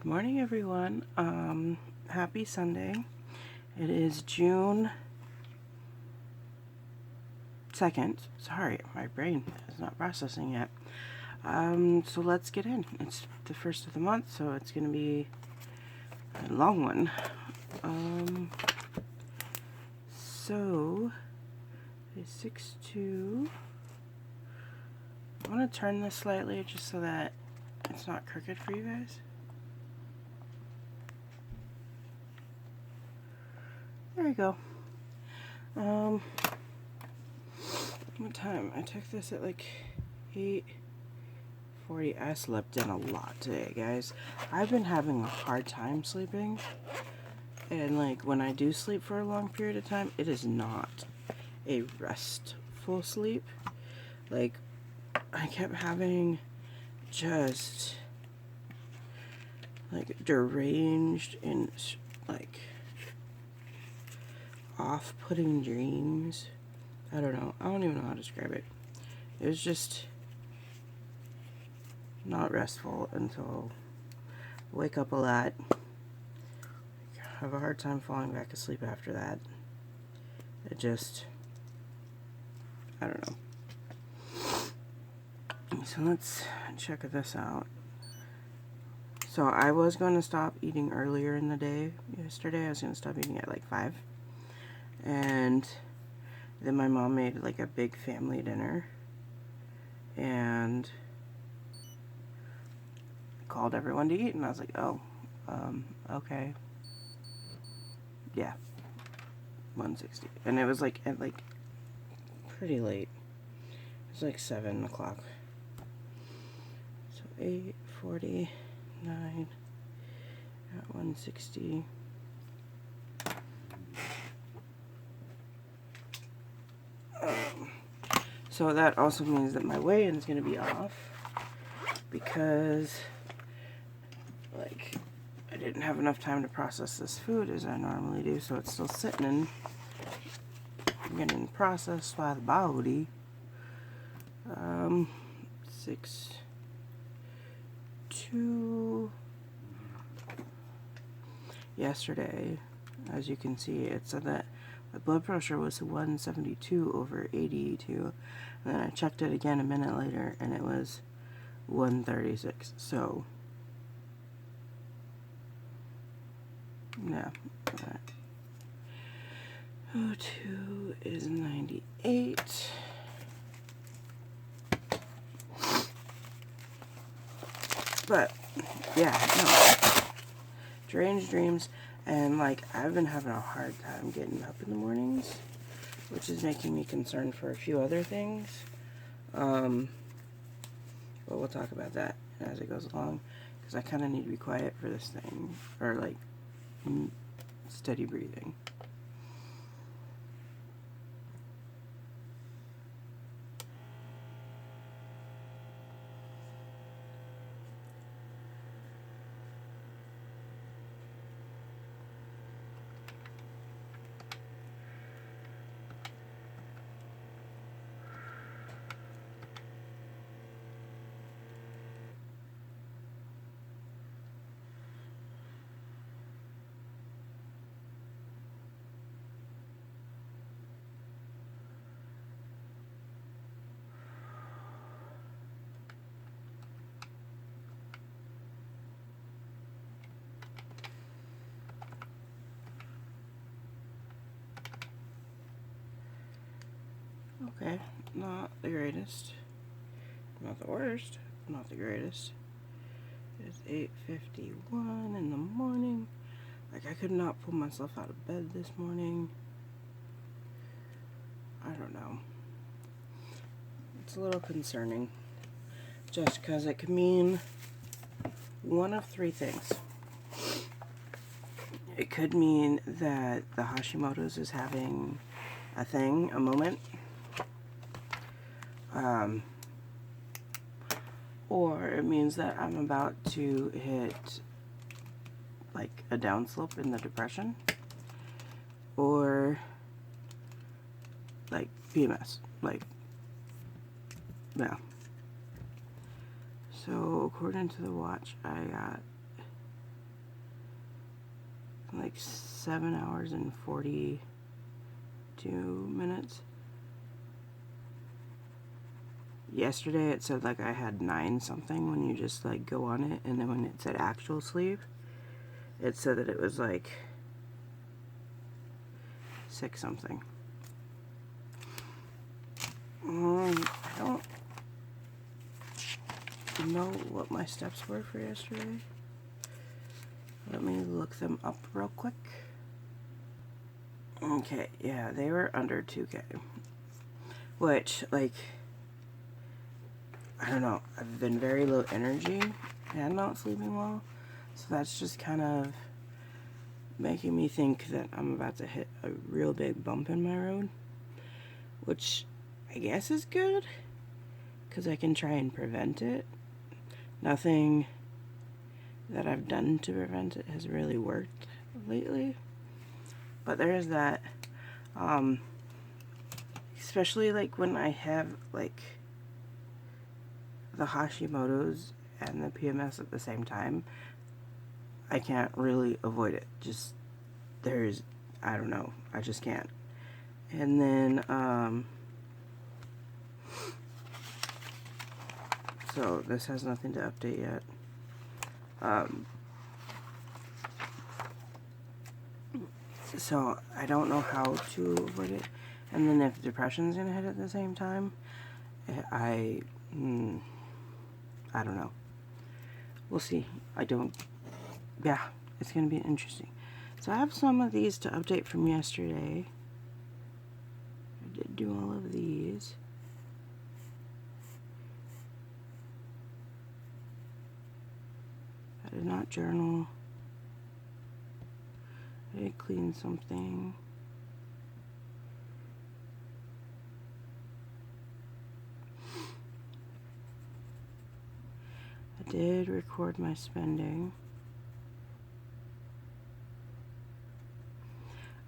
morning, everyone. Happy Sunday. It is June 2nd. Sorry, my brain is not processing yet. So let's get in. It's the first of the month, so it's going to be a long one. So it's 6-2. I want to turn this slightly just so that it's not crooked for you guys. There you go. What time? I took this at like 8:40. I slept in a lot today, guys. I've been having a hard time sleeping. And like when I do sleep for a long period of time, it is not a restful sleep. Like I kept having just like deranged and like off-putting dreams. I don't know. I don't even know how to describe it. It was just not restful until I wake up a lot. I have a hard time falling back asleep after that. It just, I don't know. So let's check this out. So I was going to stop eating earlier in the day yesterday. I was going to stop eating at like 5. And then my mom made like a big family dinner and called everyone to eat, and I was like, oh, okay. Yeah, 160. And it was like at like pretty late. It was like 7 o'clock. So 8:49 at 160. So that also means that my weigh-in is going to be off because like I didn't have enough time to process this food as I normally do, so it's still sitting and getting processed by the body. 6:2. Yesterday, as you can see, it said that my blood pressure was 172/82, and then I checked it again a minute later, and it was 136. So, yeah. 02 is 98. But, yeah, no. Strange dreams. And, like, I've been having a hard time getting up in the mornings, which is making me concerned for a few other things. But we'll talk about that as it goes along, because I kind of need to be quiet for this thing, or, like, steady breathing. Okay, not the greatest, not the worst, not the greatest. It's 8:51 in the morning. Like, I could not pull myself out of bed this morning. I don't know. It's a little concerning, just because it could mean one of 3 things. It could mean that the Hashimoto's is having a thing, a moment. Or it means that I'm about to hit like a downslope in the depression, or like PMS, like, yeah. So according to the watch, I got like 7 hours and 42 minutes. Yesterday it said like I had 9 something when you just like go on it, and then when it said actual sleep, it said that it was like 6 something. I don't know what my steps were for yesterday. Let me look them up real quick. Okay, yeah, they were under 2K. Which, like, I don't know, I've been very low energy and not sleeping well. So that's just kind of making me think that I'm about to hit a real big bump in my road. Which I guess is good, because I can try and prevent it. Nothing that I've done to prevent it has really worked lately. But there is that. Especially like when I have like the Hashimoto's and the PMS at the same time, I can't really avoid it. Just, I don't know, I just can't. And then, so this has nothing to update yet. So I don't know how to avoid it. And then if depression's gonna hit at the same time, I don't know. We'll see. Yeah, it's gonna be interesting. So I have some of these to update from yesterday. I did do all of these. I did not journal. I did clean something. I did record my spending.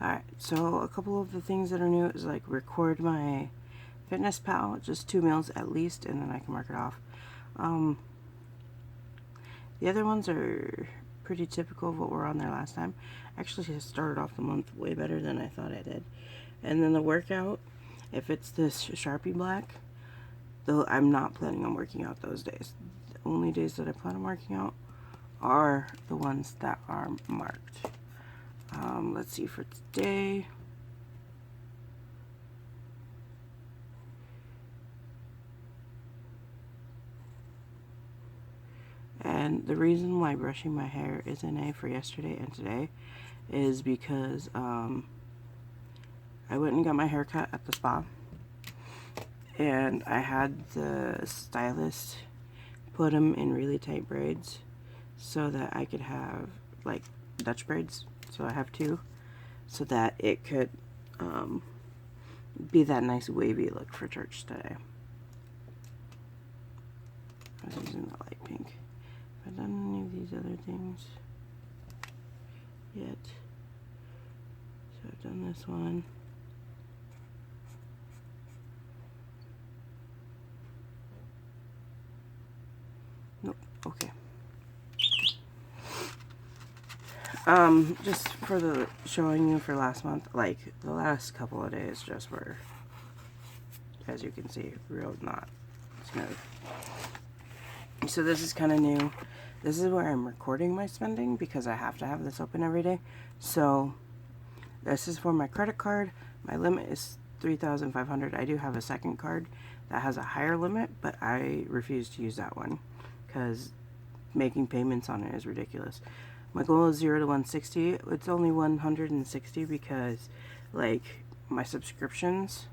Alright, so a couple of the things that are new is like record my Fitness Pal, just 2 meals at least, and then I can mark it off. The other ones are pretty typical of what were on there last time. Actually, I started off the month way better than I thought I did. And then the workout, if it's this Sharpie Black, though I'm not planning on working out those days. The only days that I plan on working out are the ones that are marked. Let's see for today. And the reason why brushing my hair is an A for yesterday and today is because I went and got my hair cut at the spa, and I had the stylist put them in really tight braids so that I could have like Dutch braids. So I have 2, so that it could be that nice wavy look for church today. I was using the light pink. Have I done any of these other things yet? So I've done this one. Nope. Okay. Just for the showing you for last month, like the last couple of days just were, as you can see, real not smooth. So this is kind of new. This is where I'm recording my spending because I have to have this open every day. So this is for my credit card. My limit is $3,500. I do have a second card that has a higher limit, but I refuse to use that one because making payments on it is ridiculous. My goal is 0 to 160. It's only 160 because, like, my subscriptions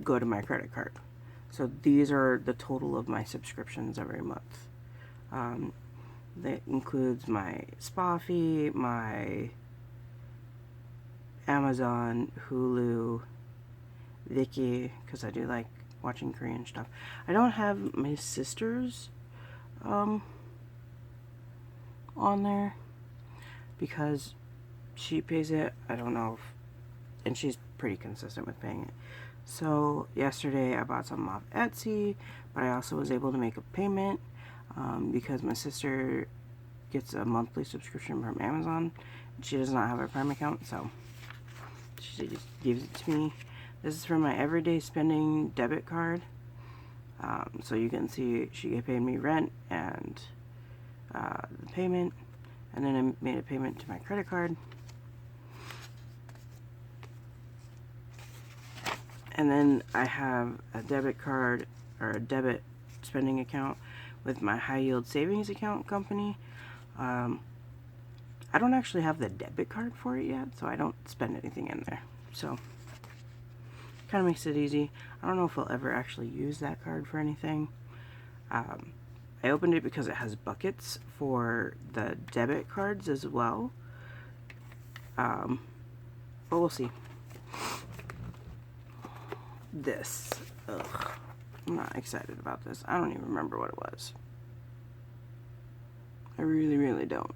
go to my credit card. So these are the total of my subscriptions every month. That includes my spa fee, my Amazon, Hulu, Viki, because I do like watching Korean stuff. I don't have my sister's on there because she pays it. I don't know if, and she's pretty consistent with paying it. So yesterday I bought something off Etsy, but I also was able to make a payment because my sister gets a monthly subscription from Amazon, She does not have a Prime account, so she just gives it to me. This is from my everyday spending debit card. So you can see she paid me rent and the payment, and then I made a payment to my credit card. And then I have a debit card or a debit spending account with my high yield savings account company. I don't actually have the debit card for it yet, so I don't spend anything in there. So kind of makes it easy. I don't know if I'll ever actually use that card for anything. I opened it because it has buckets for the debit cards as well. But we'll see. This. Ugh. I'm not excited about this. I don't even remember what it was. I really, really don't.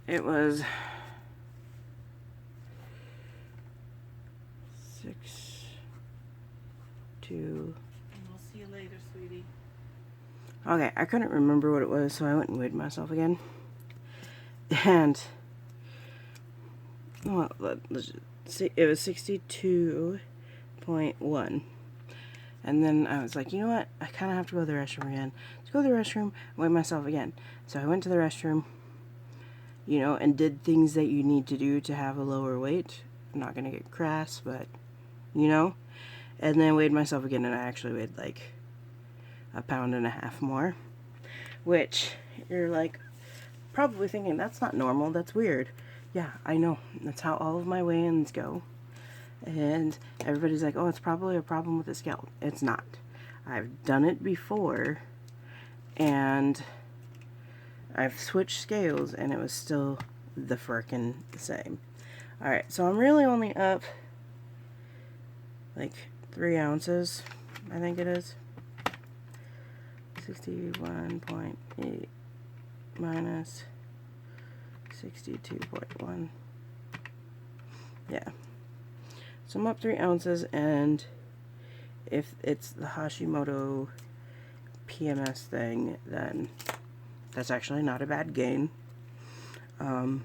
It was 6, 2. We'll see you later, sweetie. Okay, I couldn't remember what it was, so I went and weighed myself again. And well, let's just see, it was 62.1. And then I was like, you know what? I kind of have to go to the restroom again. Let's go to the restroom and weigh myself again. So I went to the restroom, you know, and did things that you need to do to have a lower weight. I'm not going to get crass, but, you know. And then weighed myself again, and I actually weighed like 1.5 pounds more. Which, you're like, probably thinking, that's not normal, that's weird. Yeah, I know. That's how all of my weigh-ins go. And everybody's like, oh, it's probably a problem with the scale. It's not. I've done it before, and I've switched scales, and it was still the frickin' same. Alright, so I'm really only up like 3 ounces, I think it is. 61.8 minus 62.1. Yeah. So I'm up 3 ounces, and if it's the Hashimoto PMS thing, then that's actually not a bad gain. I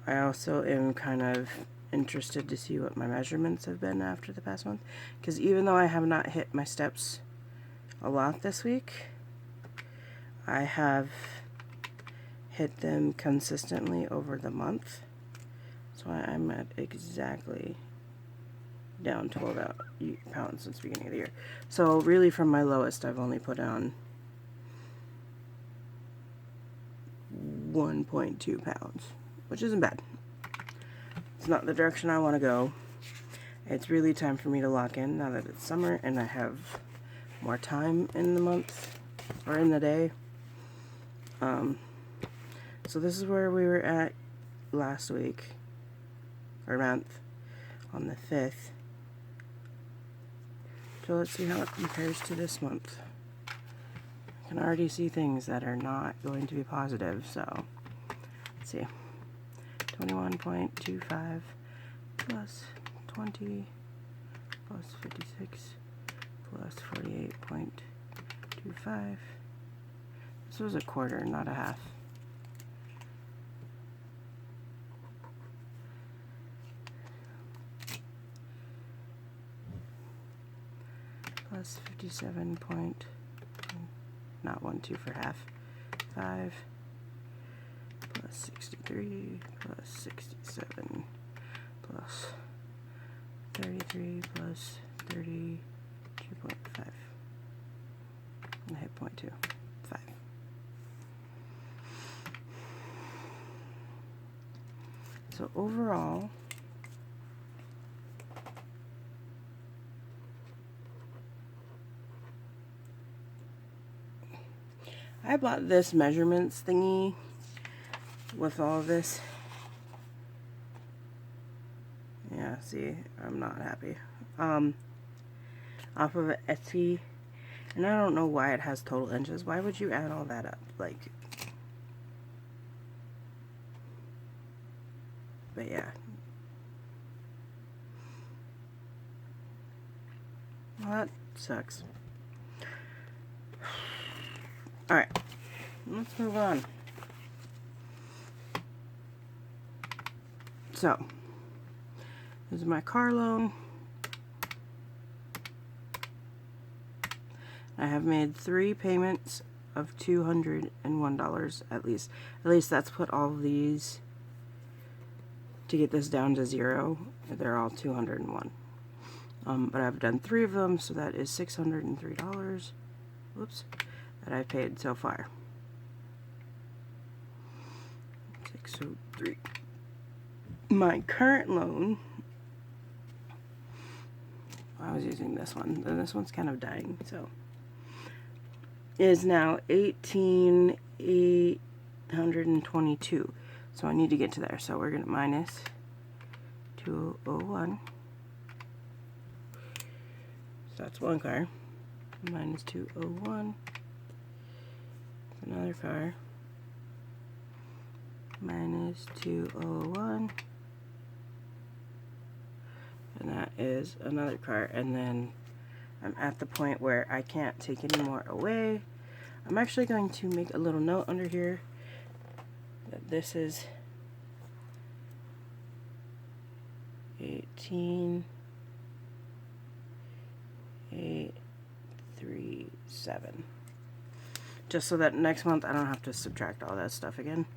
also am kind of interested to see what my measurements have been after the past month, because even though I have not hit my steps a lot this week, I have hit them consistently over the month. So I'm at exactly down 12 pounds since the beginning of the year. So really from my lowest, I've only put on 1.2 pounds, which isn't bad. It's not the direction I want to go. It's really time for me to lock in now that it's summer and I have more time in the month or in the day. So this is where we were at last week or month on the 5th. So let's see how it compares to this month. I can already see things that are not going to be positive, so let's see. 21.25 plus 20 plus 56 plus 48.25. This was a quarter, not a half. Plus 57 point, not 12 for half, 5 plus 63 plus 67 plus 33 plus 32.5. I hit 0.2, 5. So overall, I bought this measurements thingy with all this. Yeah, see, I'm not happy. Off of Etsy, and I don't know why it has total inches. Why would you add all that up? Like, but yeah. Well, that sucks. Alright, let's move on. So, this is my car loan. I have made 3 payments of $201 at least. At least that's what all of these, to get this down to 0, they're all $201. But I've done 3 of them, so that is $603, whoops, that I've paid so far. 603. My current loan, I was using this one, and this one's kind of dying, so, is now $18,822. So I need to get to there. So we're gonna minus 201. So that's one car. Minus 201. Another car. Minus 201. And that is another car. And then I'm at the point where I can't take any more away. I'm actually going to make a little note under here that this is 18,837. Just so that next month I don't have to subtract all that stuff again.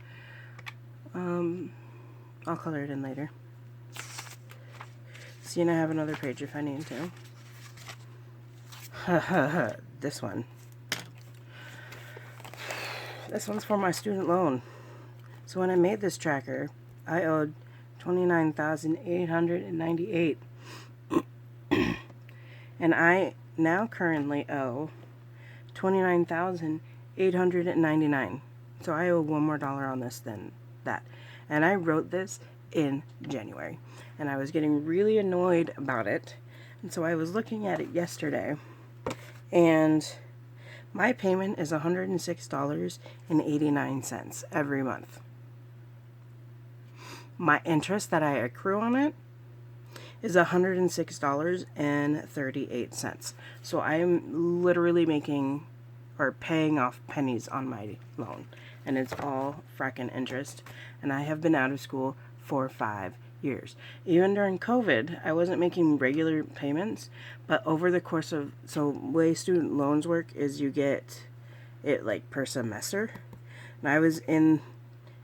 I'll color it in later. See, and I have another page if I need to. This one. This one's for my student loan. So when I made this tracker, I owed $29,898. And I now currently owe $29,899. So I owe one more dollar on this than that. And I wrote this in January. And I was getting really annoyed about it. And so I was looking at it yesterday. And my payment is $106.89 every month. My interest that I accrue on it is $106.38. So I am literally making or paying off pennies on my loan. And it's all fracking interest. And I have been out of school for 5 years. Even during COVID, I wasn't making regular payments, but over the course of, so way student loans work is you get it like per semester. And I was at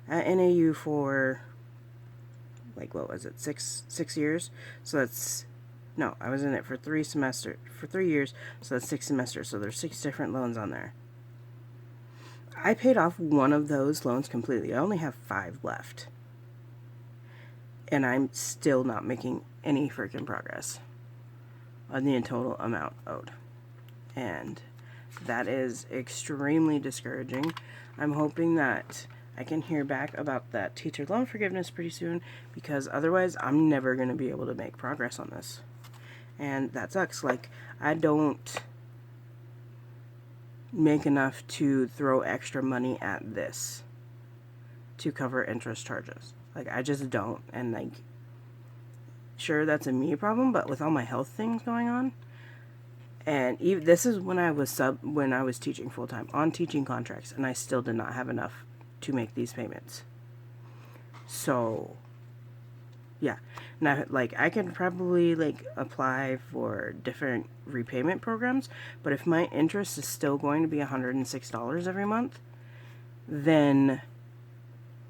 NAU for like, what was it, six years? So that's, no, I was in it for 3 years, so that's 6 semesters. So there's 6 different loans on there. I paid off one of those loans completely. I only have 5 left. And I'm still not making any freaking progress on the total amount owed. And that is extremely discouraging. I'm hoping that I can hear back about that teacher loan forgiveness pretty soon, because otherwise I'm never going to be able to make progress on this. And that sucks. Like, I don't make enough to throw extra money at this to cover interest charges. Like, I just don't. And like, sure, that's a me problem, but with all my health things going on, and even this is when I was teaching full time on teaching contracts, and I still did not have enough to make these payments. So yeah, now like I can probably like apply for different repayment programs, but if my interest is still going to be $106 every month, then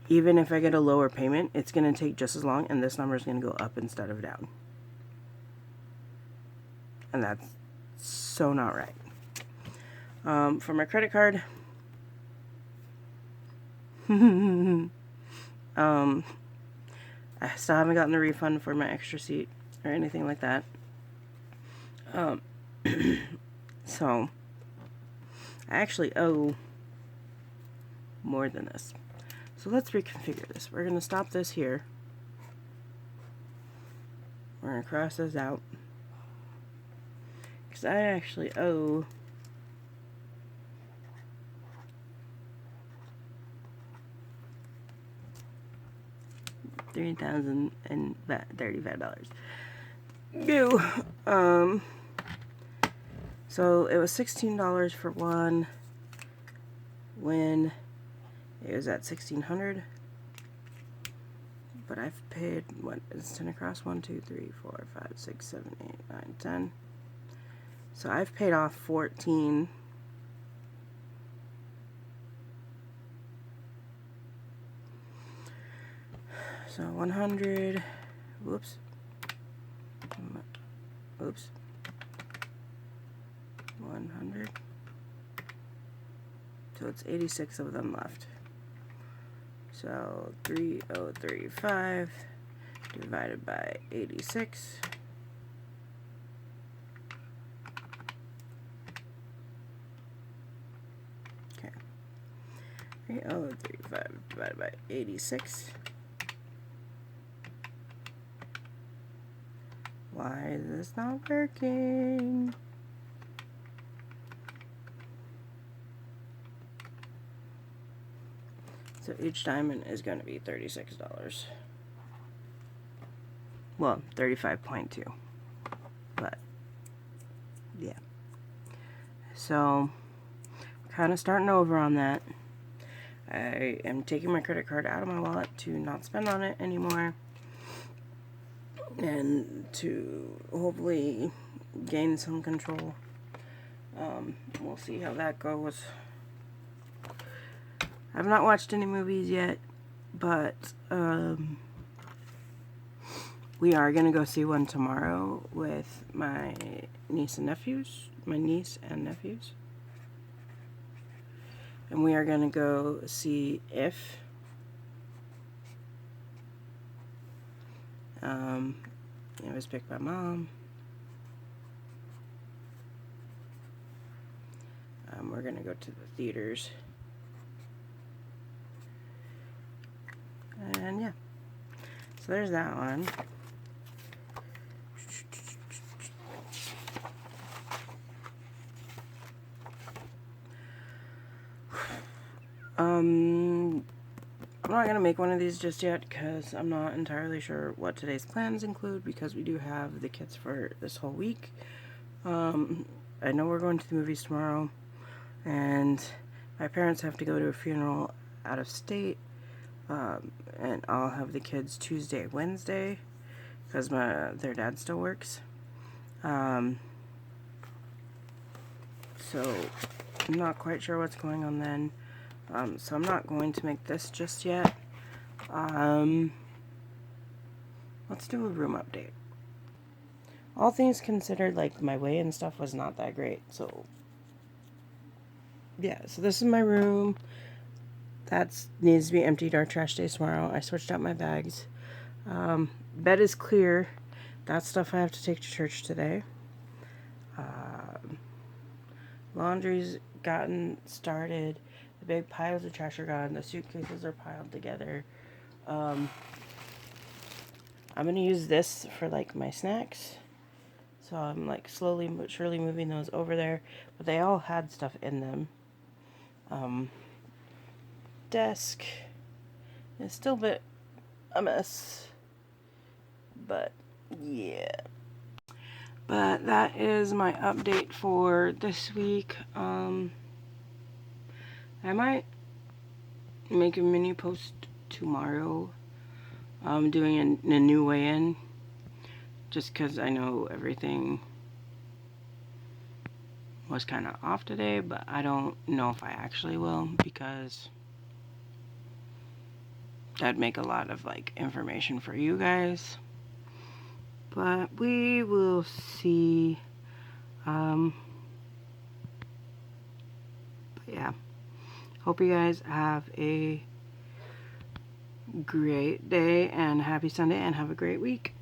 even if I get a lower payment, it's going to take just as long, and this number is going to go up instead of down. And that's so not right. For my credit card, I still haven't gotten the refund for my extra seat or anything like that. So I actually owe more than this. So let's reconfigure this. We're going to stop this here. We're going to cross this out. Because I actually owe $3,035. Ew. So it was $16 for one. when it was at $1,600. But I've paid, what is 10 across? 1, 2, 3, 4, 5, 6, 7, 8, 9, 10. So I've paid off 14. So 100, whoops, oops, 100. So it's 86 of them left. So 3035 divided by 86. Okay. 3035 divided by 86. Why is this not working? So each diamond is going to be $36. Well, 35.2. But, yeah. So, kind of starting over on that. I am taking my credit card out of my wallet to not spend on it anymore. And to hopefully gain some control. We'll see how that goes. I've not watched any movies yet, but we are going to go see one tomorrow with my niece and nephews. And we are going to go see If. It was picked by Mom. We're going to go to the theaters. And yeah, so there's that one. I'm not going to make one of these just yet because I'm not entirely sure what today's plans include, because we do have the kids for this whole week. I know we're going to the movies tomorrow, and my parents have to go to a funeral out of state, and I'll have the kids Tuesday, Wednesday, because their dad still works. So I'm not quite sure what's going on then. So I'm not going to make this just yet. Let's do a room update. All things considered, like, my weigh and stuff was not that great, so yeah. So this is my room. That needs to be emptied. Our trash day tomorrow. I switched out my bags. Bed is clear. That stuff I have to take to church today. Laundry's gotten started. The big piles of trash are gone. The suitcases are piled together. I'm going to use this for, like, my snacks. So I'm, like, slowly but surely moving those over there. But they all had stuff in them. Desk is still a bit a mess. But, yeah. But that is my update for this week. I might make a mini post tomorrow. Doing a new weigh-in. Just because I know everything was kind of off today, but I don't know if I actually will, because that'd make a lot of, like, information for you guys. But we will see. But yeah. Hope you guys have a great day and happy Sunday and have a great week.